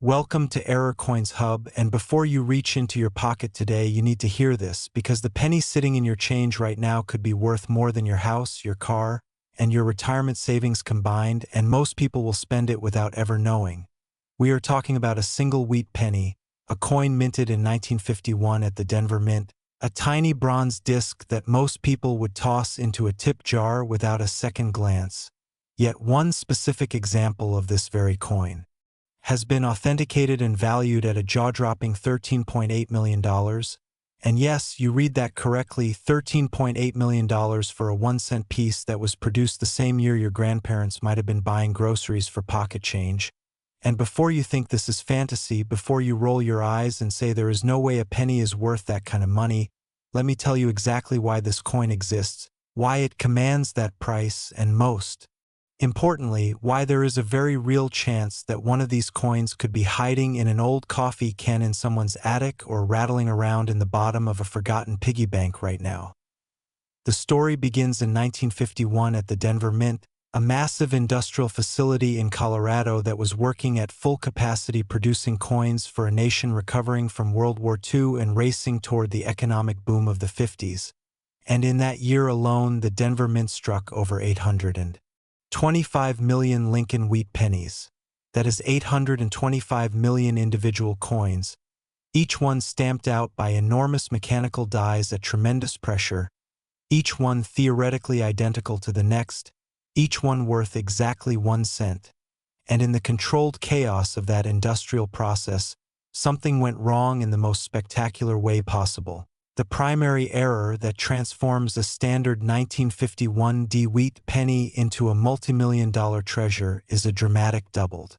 Welcome to ErrorCoin's Hub, and before you reach into your pocket today, you need to hear this, because the penny sitting in your change right now could be worth more than your house, your car, and your retirement savings combined, and most people will spend it without ever knowing. We are talking about a single wheat penny, a coin minted in 1951 at the Denver Mint, a tiny bronze disc that most people would toss into a tip jar without a second glance. Yet one specific example of this very coin has been authenticated and valued at a jaw-dropping $13.8 million. And yes, you read that correctly, $13.8 million for a 1-cent piece that was produced the same year your grandparents might have been buying groceries for pocket change. And before you think this is fantasy, before you roll your eyes and say there is no way a penny is worth that kind of money, let me tell you exactly why this coin exists, why it commands that price, and most importantly, why there is a very real chance that one of these coins could be hiding in an old coffee can in someone's attic or rattling around in the bottom of a forgotten piggy bank right now. The story begins in 1951 at the Denver Mint, a massive industrial facility in Colorado that was working at full capacity producing coins for a nation recovering from World War II and racing toward the economic boom of the 50s. And in that year alone, the Denver Mint struck over 825 million Lincoln Wheat Pennies. That is 825 million individual coins, each one stamped out by enormous mechanical dies at tremendous pressure, each one theoretically identical to the next, each one worth exactly 1 cent. And in the controlled chaos of that industrial process, something went wrong in the most spectacular way possible. The primary error that transforms a standard 1951 wheat penny into a multi-million-dollar treasure is a dramatic doubled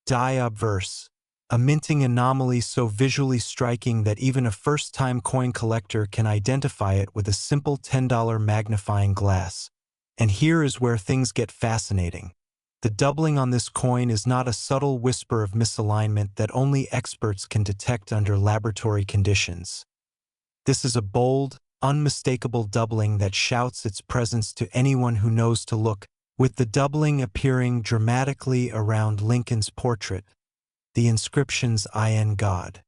die obverse, a minting anomaly so visually striking that even a first-time coin collector can identify it with a simple $10 magnifying glass. And here is where things get fascinating. The doubling on this coin is not a subtle whisper of misalignment that only experts can detect under laboratory conditions. This is a bold, unmistakable doubling that shouts its presence to anyone who knows to look, with the doubling appearing dramatically around Lincoln's portrait, the inscriptions "I am God,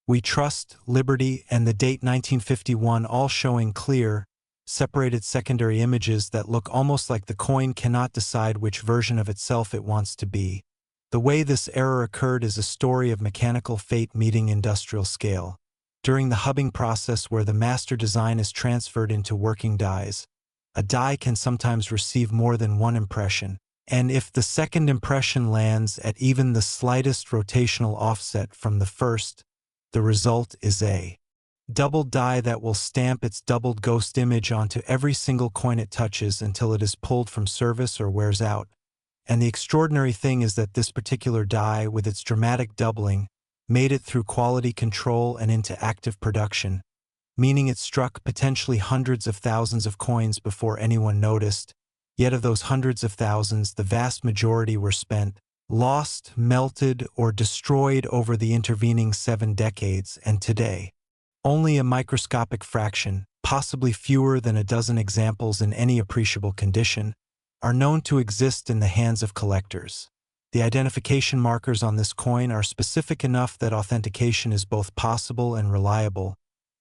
we trust," "Liberty," and the date 1951 all showing clear, separated secondary images that look almost like the coin cannot decide which version of itself it wants to be. The way this error occurred is a story of mechanical fate meeting industrial scale. During the hubbing process where the master design is transferred into working dies, a die can sometimes receive more than one impression, and if the second impression lands at even the slightest rotational offset from the first, the result is a doubled die that will stamp its doubled ghost image onto every single coin it touches until it is pulled from service or wears out. And the extraordinary thing is that this particular die, with its dramatic doubling, made it through quality control and into active production, meaning it struck potentially hundreds of thousands of coins before anyone noticed. Yet of those hundreds of thousands, the vast majority were spent, lost, melted, or destroyed over the intervening 7 decades, and today, only a microscopic fraction, possibly fewer than a dozen examples in any appreciable condition, are known to exist in the hands of collectors. The identification markers on this coin are specific enough that authentication is both possible and reliable,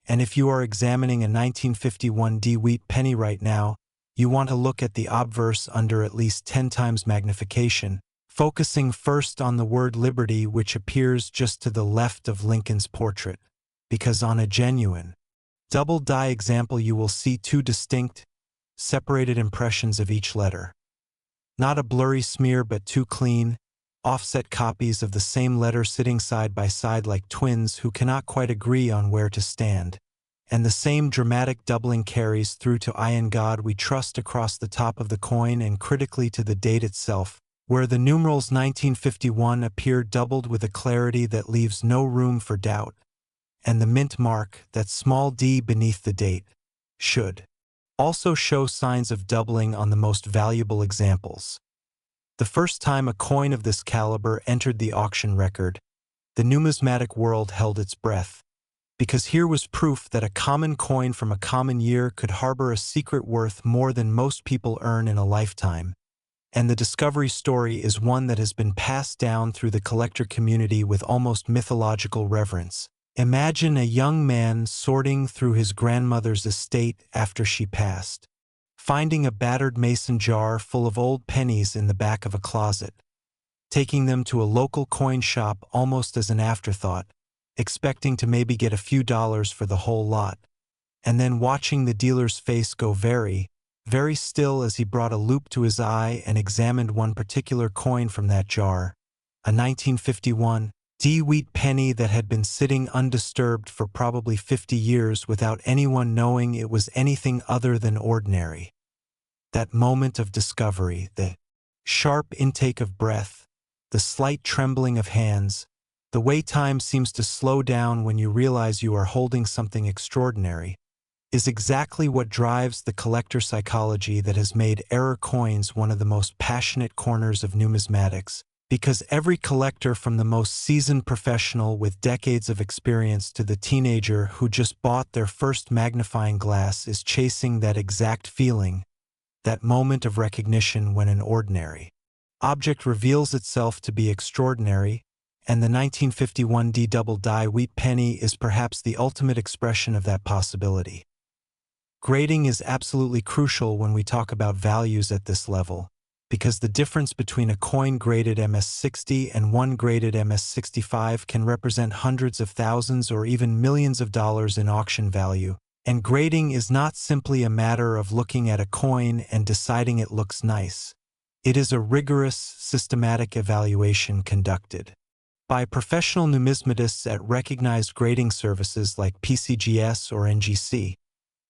and if you are examining a 1951 wheat penny right now, you want to look at the obverse under at least 10 times magnification, focusing first on the word liberty, which appears just to the left of Lincoln's portrait, because on a genuine double die example you will see 2 distinct, separated impressions of each letter. Not a blurry smear, but 2 clean, offset copies of the same letter sitting side by side like twins who cannot quite agree on where to stand. And the same dramatic doubling carries through to "I am God, we trust" across the top of the coin and critically to the date itself, where the numerals 1951 appear doubled with a clarity that leaves no room for doubt. And the mint mark, that small d beneath the date, should also show signs of doubling on the most valuable examples. The first time a coin of this caliber entered the auction record, the numismatic world held its breath, because here was proof that a common coin from a common year could harbor a secret worth more than most people earn in a lifetime. And the discovery story is one that has been passed down through the collector community with almost mythological reverence. Imagine a young man sorting through his grandmother's estate after she passed, finding a battered mason jar full of old pennies in the back of a closet, taking them to a local coin shop almost as an afterthought, expecting to maybe get a few dollars for the whole lot, and then watching the dealer's face go very, very still as he brought a loupe to his eye and examined one particular coin from that jar, a 1951 wheat penny that had been sitting undisturbed for probably 50 years without anyone knowing it was anything other than ordinary. That moment of discovery, the sharp intake of breath, the slight trembling of hands, the way time seems to slow down when you realize you are holding something extraordinary, is exactly what drives the collector psychology that has made error coins one of the most passionate corners of numismatics, because every collector, from the most seasoned professional with decades of experience to the teenager who just bought their first magnifying glass, is chasing that exact feeling, that moment of recognition when an ordinary object reveals itself to be extraordinary, and the 1951 double die wheat penny is perhaps the ultimate expression of that possibility. Grading is absolutely crucial when we talk about values at this level, because the difference between a coin graded MS-60 and one graded MS-65 can represent hundreds of thousands or even millions of dollars in auction value. And grading is not simply a matter of looking at a coin and deciding it looks nice. It is a rigorous, systematic evaluation conducted by professional numismatists at recognized grading services like PCGS or NGC,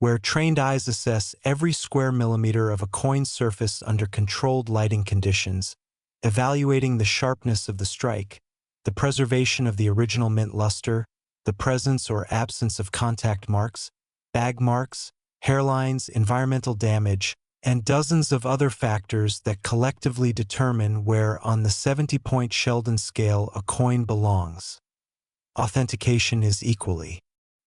where trained eyes assess every square millimeter of a coin's surface under controlled lighting conditions, evaluating the sharpness of the strike, the preservation of the original mint luster, the presence or absence of contact marks, bag marks, hairlines, environmental damage, and dozens of other factors that collectively determine where on the 70-point Sheldon scale a coin belongs. Authentication is equally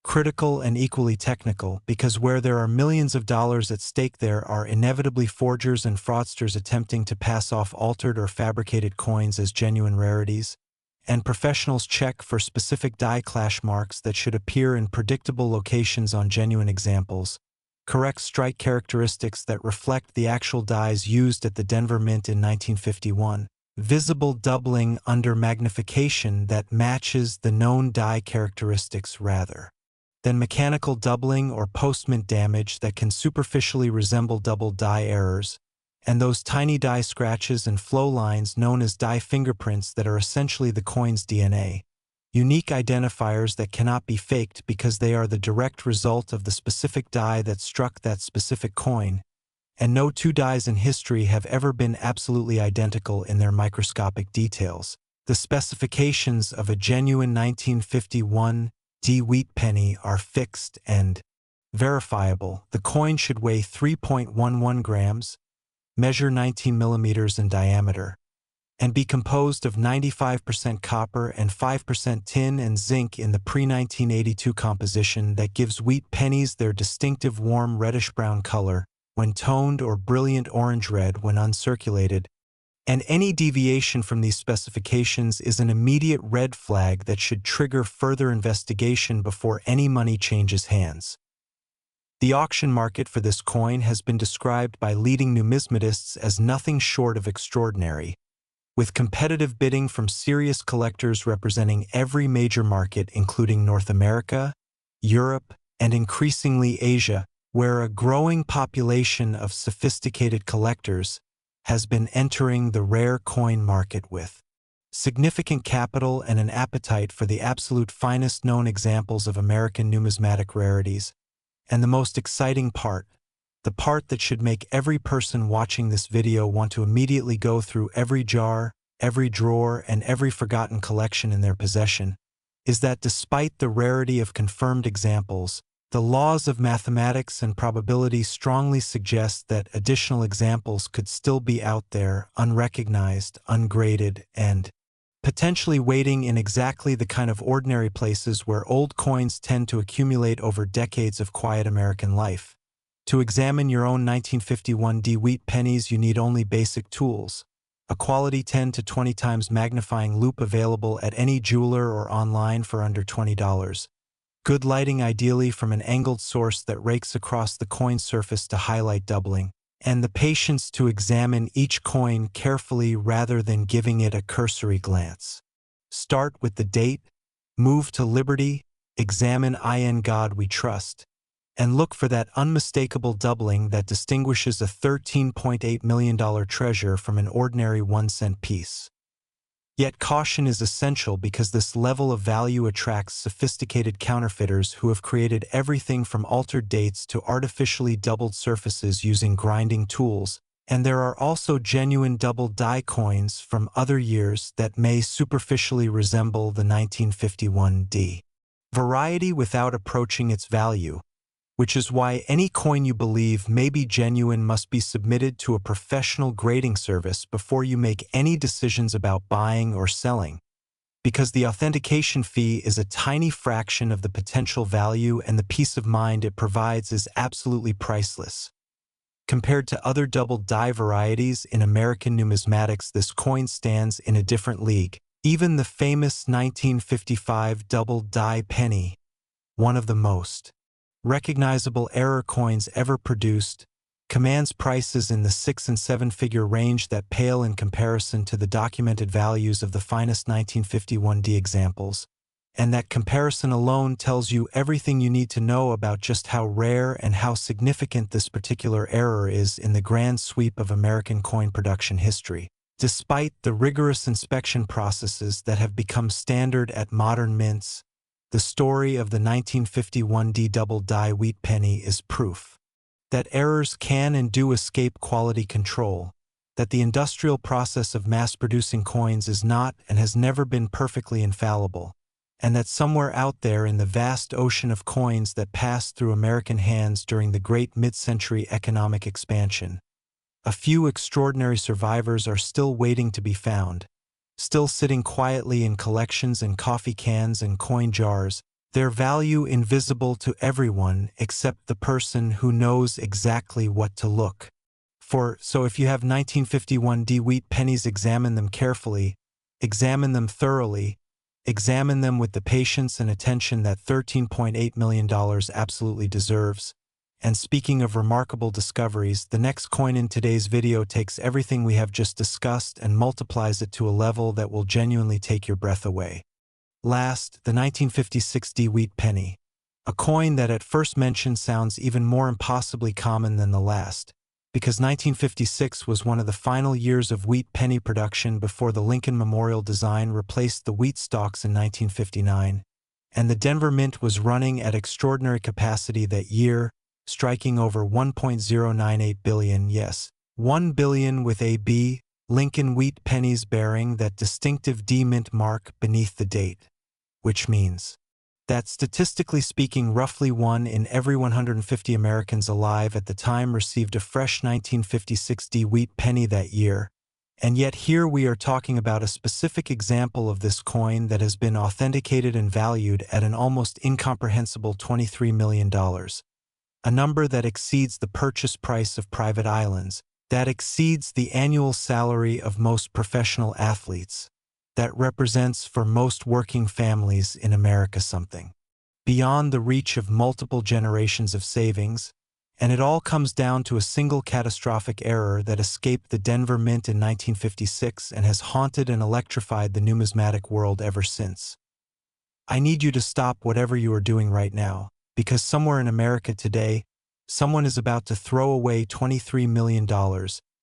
critical and equally technical, because where there are millions of dollars at stake, there are inevitably forgers and fraudsters attempting to pass off altered or fabricated coins as genuine rarities, and professionals check for specific die clash marks that should appear in predictable locations on genuine examples, correct strike characteristics that reflect the actual dies used at the Denver Mint in 1951, visible doubling under magnification that matches the known die characteristics rather than mechanical doubling or post-mint damage that can superficially resemble double die errors, and those tiny die scratches and flow lines known as die fingerprints that are essentially the coin's DNA, unique identifiers that cannot be faked because they are the direct result of the specific die that struck that specific coin, and no two dies in history have ever been absolutely identical in their microscopic details. The specifications of a genuine 1951 wheat penny are fixed and verifiable. The coin should weigh 3.11 grams, measure 19 millimeters in diameter, and be composed of 95% copper and 5% tin and zinc in the pre-1982 composition that gives wheat pennies their distinctive warm reddish-brown color when toned or brilliant orange-red when uncirculated, and any deviation from these specifications is an immediate red flag that should trigger further investigation before any money changes hands. The auction market for this coin has been described by leading numismatists as nothing short of extraordinary, with competitive bidding from serious collectors representing every major market including North America, Europe, and increasingly Asia, where a growing population of sophisticated collectors has been entering the rare coin market with significant capital and an appetite for the absolute finest known examples of American numismatic rarities. And the most exciting part, the part that should make every person watching this video want to immediately go through every jar, every drawer, and every forgotten collection in their possession, is that despite the rarity of confirmed examples, the laws of mathematics and probability strongly suggest that additional examples could still be out there, unrecognized, ungraded, and potentially waiting in exactly the kind of ordinary places where old coins tend to accumulate over decades of quiet American life. To examine your own 1951D wheat pennies, you need only basic tools. A quality 10 to 20 times magnifying loupe available at any jeweler or online for under $20. Good lighting, ideally from an angled source that rakes across the coin surface to highlight doubling, and the patience to examine each coin carefully rather than giving it a cursory glance. Start with the date, move to Liberty, examine In God We Trust, and look for that unmistakable doubling that distinguishes a $13.8 million treasure from an ordinary 1-cent piece. Yet caution is essential because this level of value attracts sophisticated counterfeiters who have created everything from altered dates to artificially doubled surfaces using grinding tools, and there are also genuine double die coins from other years that may superficially resemble the 1951D variety without approaching its value, which is why any coin you believe may be genuine must be submitted to a professional grading service before you make any decisions about buying or selling, because the authentication fee is a tiny fraction of the potential value and the peace of mind it provides is absolutely priceless. Compared to other double die varieties in American numismatics, this coin stands in a different league. Even the famous 1955 double die penny, one of the most recognizable error coins ever produced, commands prices in the 6- and 7-figure range that pale in comparison to the documented values of the finest 1951D examples, and that comparison alone tells you everything you need to know about just how rare and how significant this particular error is in the grand sweep of American coin production history. Despite the rigorous inspection processes that have become standard at modern mints, the story of the 1951D double die wheat penny is proof that errors can and do escape quality control, that the industrial process of mass-producing coins is not and has never been perfectly infallible, and that somewhere out there in the vast ocean of coins that passed through American hands during the great mid-century economic expansion, a few extraordinary survivors are still waiting to be found, still sitting quietly in collections and coffee cans and coin jars, their value invisible to everyone except the person who knows exactly what to look for. So if you have 1951D wheat pennies, examine them carefully, examine them thoroughly, examine them with the patience and attention that $13.8 million absolutely deserves. And speaking of remarkable discoveries, the next coin in today's video takes everything we have just discussed and multiplies it to a level that will genuinely take your breath away. Last, the 1956D wheat penny, a coin that at first mention sounds even more impossibly common than the last, because 1956 was one of the final years of wheat penny production before the Lincoln Memorial design replaced the wheat stalks in 1959, and the Denver Mint was running at extraordinary capacity that year, striking over 1.098 billion, yes, 1 billion with a B, Lincoln Wheat Pennies bearing that distinctive D Mint mark beneath the date, which means that statistically speaking, roughly 1 in every 150 Americans alive at the time received a fresh 1956D wheat penny that year, and yet here we are talking about a specific example of this coin that has been authenticated and valued at an almost incomprehensible $23 million. A number that exceeds the purchase price of private islands, that exceeds the annual salary of most professional athletes, that represents for most working families in America something beyond the reach of multiple generations of savings, and it all comes down to a single catastrophic error that escaped the Denver Mint in 1956 and has haunted and electrified the numismatic world ever since. I need you to stop whatever you are doing right now, because somewhere in America today, someone is about to throw away $23 million,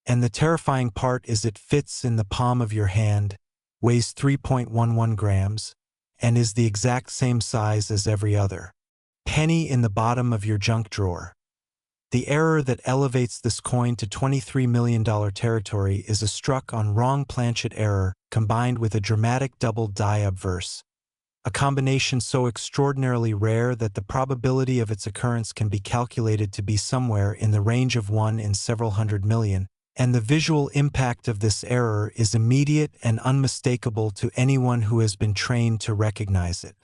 and the terrifying part is it fits in the palm of your hand, weighs 3.11 grams, and is the exact same size as every other penny in the bottom of your junk drawer. The error that elevates this coin to $23 million territory is a struck on wrong planchet error combined with a dramatic double die obverse, a combination so extraordinarily rare that the probability of its occurrence can be calculated to be somewhere in the range of 1 in several hundred million, and the visual impact of this error is immediate and unmistakable to anyone who has been trained to recognize it.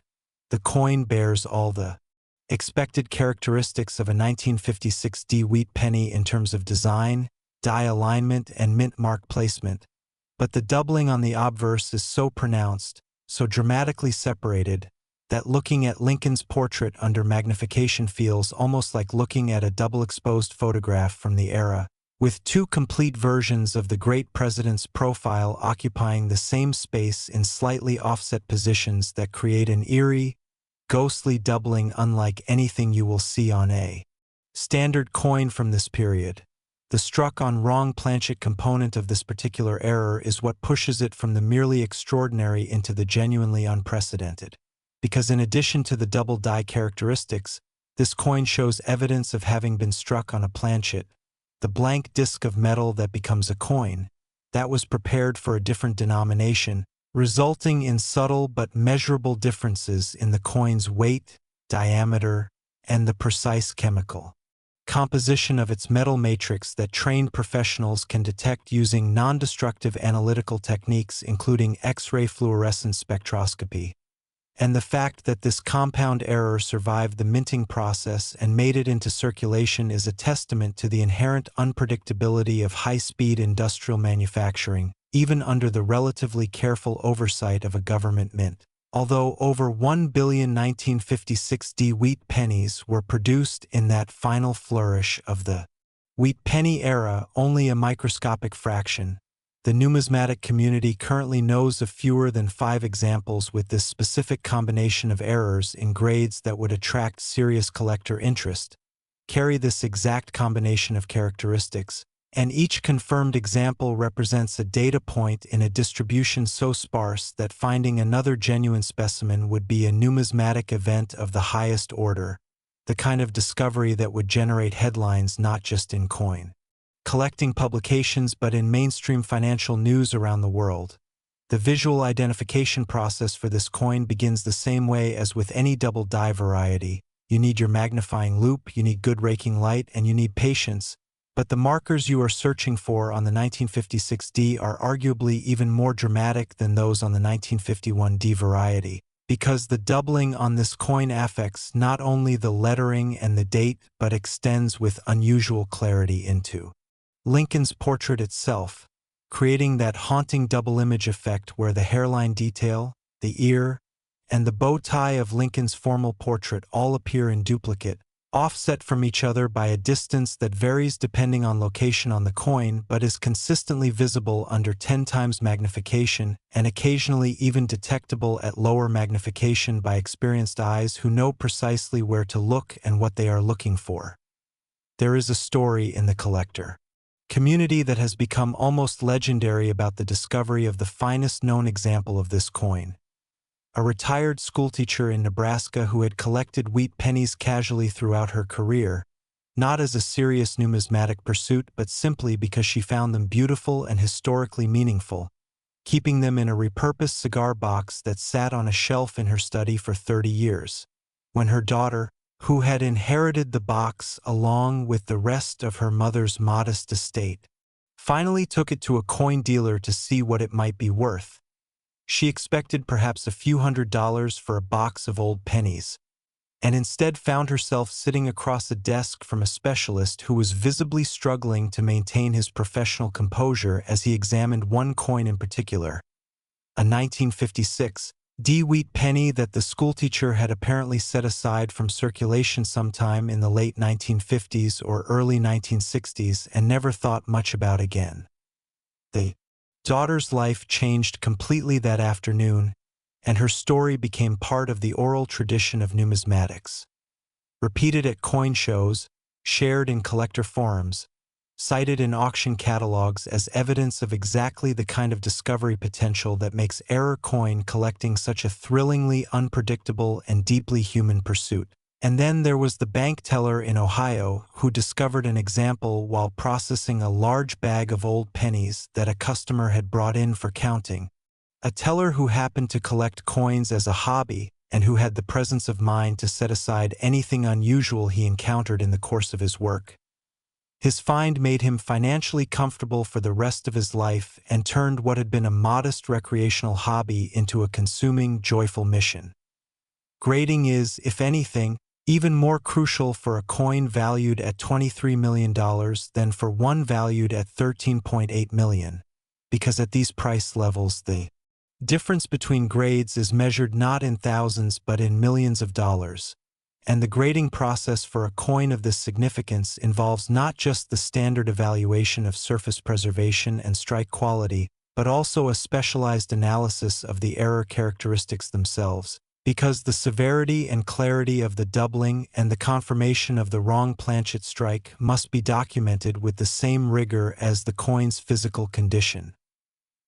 The coin bears all the expected characteristics of a 1956 wheat penny in terms of design, die alignment, and mint mark placement, but the doubling on the obverse is so pronounced, so dramatically separated, that looking at Lincoln's portrait under magnification feels almost like looking at a double-exposed photograph from the era, with two complete versions of the great president's profile occupying the same space in slightly offset positions that create an eerie, ghostly doubling unlike anything you will see on a standard coin from this period. The struck on wrong planchet component of this particular error is what pushes it from the merely extraordinary into the genuinely unprecedented. Because in addition to the double die characteristics, this coin shows evidence of having been struck on a planchet, the blank disc of metal that becomes a coin, that was prepared for a different denomination, resulting in subtle but measurable differences in the coin's weight, diameter, and the precise chemical composition of its metal matrix that trained professionals can detect using non-destructive analytical techniques including X-ray fluorescence spectroscopy. And the fact that this compound error survived the minting process and made it into circulation is a testament to the inherent unpredictability of high-speed industrial manufacturing, even under the relatively careful oversight of a government mint. Although over 1 billion 1956 wheat pennies were produced in that final flourish of the wheat penny era, only a microscopic fraction. The numismatic community currently knows of fewer than 5 examples with this specific combination of errors in grades that would attract serious collector interest, carry this exact combination of characteristics, and each confirmed example represents a data point in a distribution so sparse that finding another genuine specimen would be a numismatic event of the highest order, the kind of discovery that would generate headlines not just in coin collecting publications but in mainstream financial news around the world. The visual identification process for this coin begins the same way as with any double die variety. You need your magnifying loupe, you need good raking light, and you need patience. But the markers you are searching for on the 1956 are arguably even more dramatic than those on the 1951 variety, because the doubling on this coin affects not only the lettering and the date but extends with unusual clarity into Lincoln's portrait itself, creating that haunting double image effect where the hairline detail, the ear, and the bow tie of Lincoln's formal portrait all appear in duplicate, offset from each other by a distance that varies depending on location on the coin but is consistently visible under 10 times magnification and occasionally even detectable at lower magnification by experienced eyes who know precisely where to look and what they are looking for. There is a story in the collector community that has become almost legendary about the discovery of the finest known example of this coin. A retired schoolteacher in Nebraska who had collected wheat pennies casually throughout her career, not as a serious numismatic pursuit but simply because she found them beautiful and historically meaningful, keeping them in a repurposed cigar box that sat on a shelf in her study for 30 years. When her daughter, who had inherited the box along with the rest of her mother's modest estate, finally took it to a coin dealer to see what it might be worth. She expected perhaps a few $100s for a box of old pennies, and instead found herself sitting across a desk from a specialist who was visibly struggling to maintain his professional composure as he examined one coin in particular, a 1956 wheat penny that the schoolteacher had apparently set aside from circulation sometime in the late 1950s or early 1960s and never thought much about again. The daughter's life changed completely that afternoon, and her story became part of the oral tradition of numismatics. Repeated at coin shows, shared in collector forums, cited in auction catalogs as evidence of exactly the kind of discovery potential that makes error coin collecting such a thrillingly unpredictable and deeply human pursuit. And then there was the bank teller in Ohio who discovered an example while processing a large bag of old pennies that a customer had brought in for counting. A teller who happened to collect coins as a hobby and who had the presence of mind to set aside anything unusual he encountered in the course of his work. His find made him financially comfortable for the rest of his life and turned what had been a modest recreational hobby into a consuming, joyful mission. Grading is, if anything, Even more crucial for a coin valued at $23 million than for one valued at $13.8 million, because at these price levels the difference between grades is measured not in thousands but in millions of dollars, and the grading process for a coin of this significance involves not just the standard evaluation of surface preservation and strike quality, but also a specialized analysis of the error characteristics themselves, because the severity and clarity of the doubling and the confirmation of the wrong planchet strike must be documented with the same rigor as the coin's physical condition.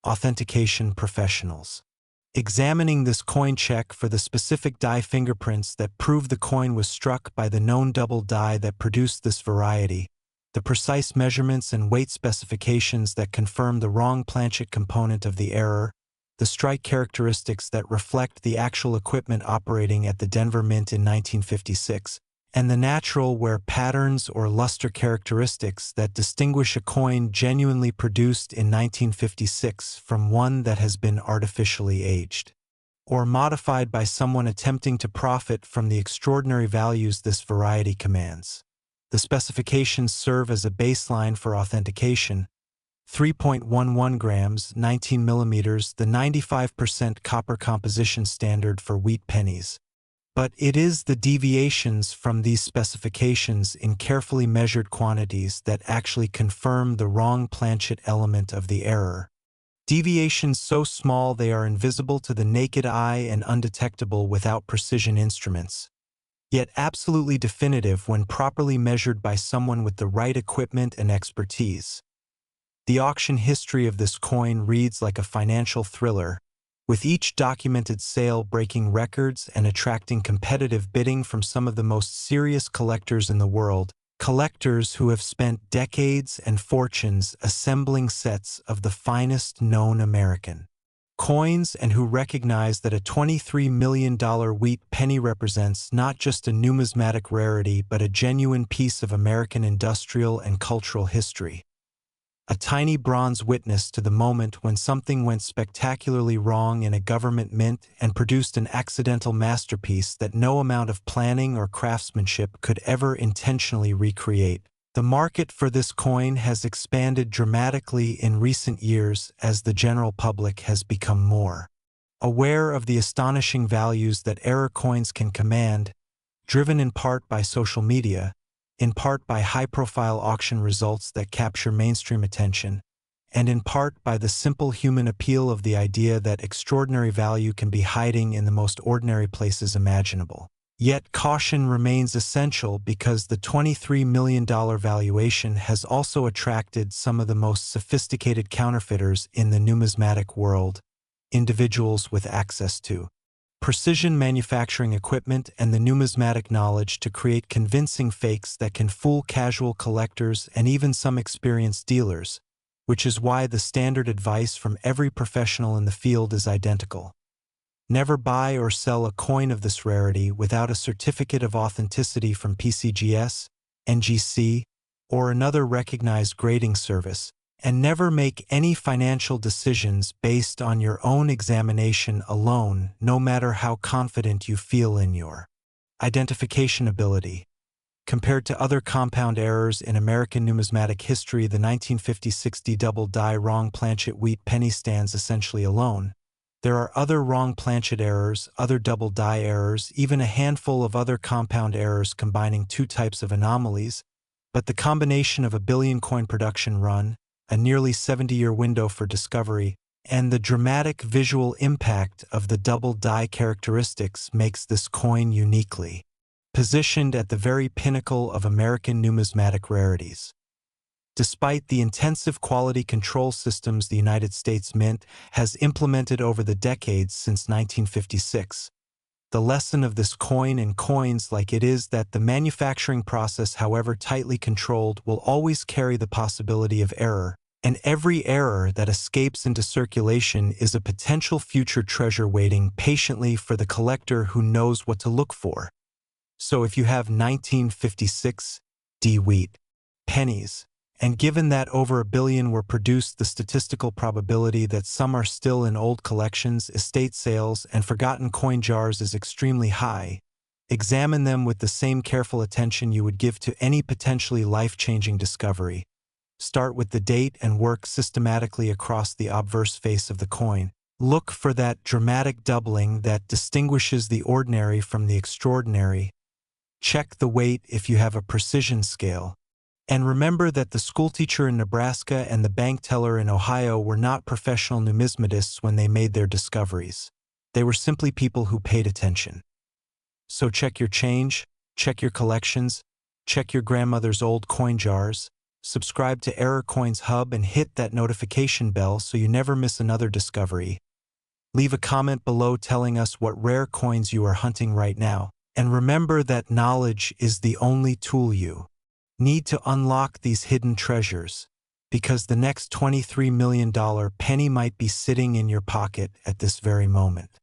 Authentication professionals. Examining this coin, check for the specific die fingerprints that prove the coin was struck by the known double die that produced this variety, the precise measurements and weight specifications that confirm the wrong planchet component of the error, the strike characteristics that reflect the actual equipment operating at the Denver Mint in 1956, and the natural wear patterns or luster characteristics that distinguish a coin genuinely produced in 1956 from one that has been artificially aged or modified by someone attempting to profit from the extraordinary values this variety commands. The specifications serve as a baseline for authentication. 3.11 grams, 19 millimeters, the 95% copper composition standard for wheat pennies. But it is the deviations from these specifications in carefully measured quantities that actually confirm the wrong planchet element of the error. Deviations so small they are invisible to the naked eye and undetectable without precision instruments, yet absolutely definitive when properly measured by someone with the right equipment and expertise. The auction history of this coin reads like a financial thriller, with each documented sale breaking records and attracting competitive bidding from some of the most serious collectors in the world, collectors who have spent decades and fortunes assembling sets of the finest known American coins and who recognize that a $23 million wheat penny represents not just a numismatic rarity but a genuine piece of American industrial and cultural history. A tiny bronze witness to the moment when something went spectacularly wrong in a government mint and produced an accidental masterpiece that no amount of planning or craftsmanship could ever intentionally recreate. The market for this coin has expanded dramatically in recent years as the general public has become more aware of the astonishing values that error coins can command, driven in part by social media, in part by high-profile auction results that capture mainstream attention, and in part by the simple human appeal of the idea that extraordinary value can be hiding in the most ordinary places imaginable. Yet caution remains essential because the $23 million valuation has also attracted some of the most sophisticated counterfeiters in the numismatic world, individuals with access to precision manufacturing equipment and the numismatic knowledge to create convincing fakes that can fool casual collectors and even some experienced dealers, which is why the standard advice from every professional in the field is identical. Never buy or sell a coin of this rarity without a certificate of authenticity from PCGS, NGC, or another recognized grading service, and never make any financial decisions based on your own examination alone, no matter how confident you feel in your identification ability. Compared to other compound errors in American numismatic history, the 1956 double die wrong planchet wheat penny stands essentially alone. There are other wrong planchet errors, other double die errors, even a handful of other compound errors combining two types of anomalies, but the combination of a billion coin production run, a nearly 70-year window for discovery, and the dramatic visual impact of the double die characteristics makes this coin uniquely positioned at the very pinnacle of American numismatic rarities. Despite the intensive quality control systems the United States Mint has implemented over the decades since 1956, the lesson of this coin and coins like it is that the manufacturing process, however tightly controlled, will always carry the possibility of error, and every error that escapes into circulation is a potential future treasure waiting patiently for the collector who knows what to look for. So if you have 1956 wheat pennies, and given that over a billion were produced, the statistical probability that some are still in old collections, estate sales, and forgotten coin jars is extremely high. Examine them with the same careful attention you would give to any potentially life-changing discovery. Start with the date and work systematically across the obverse face of the coin. Look for that dramatic doubling that distinguishes the ordinary from the extraordinary. Check the weight if you have a precision scale. And remember that the schoolteacher in Nebraska and the bank teller in Ohio were not professional numismatists when they made their discoveries. They were simply people who paid attention. So check your change, check your collections, check your grandmother's old coin jars, subscribe to Error Coins Hub and hit that notification bell so you never miss another discovery. Leave a comment below telling us what rare coins you are hunting right now. And remember that knowledge is the only tool you need to unlock these hidden treasures, because the next $23 million penny might be sitting in your pocket at this very moment.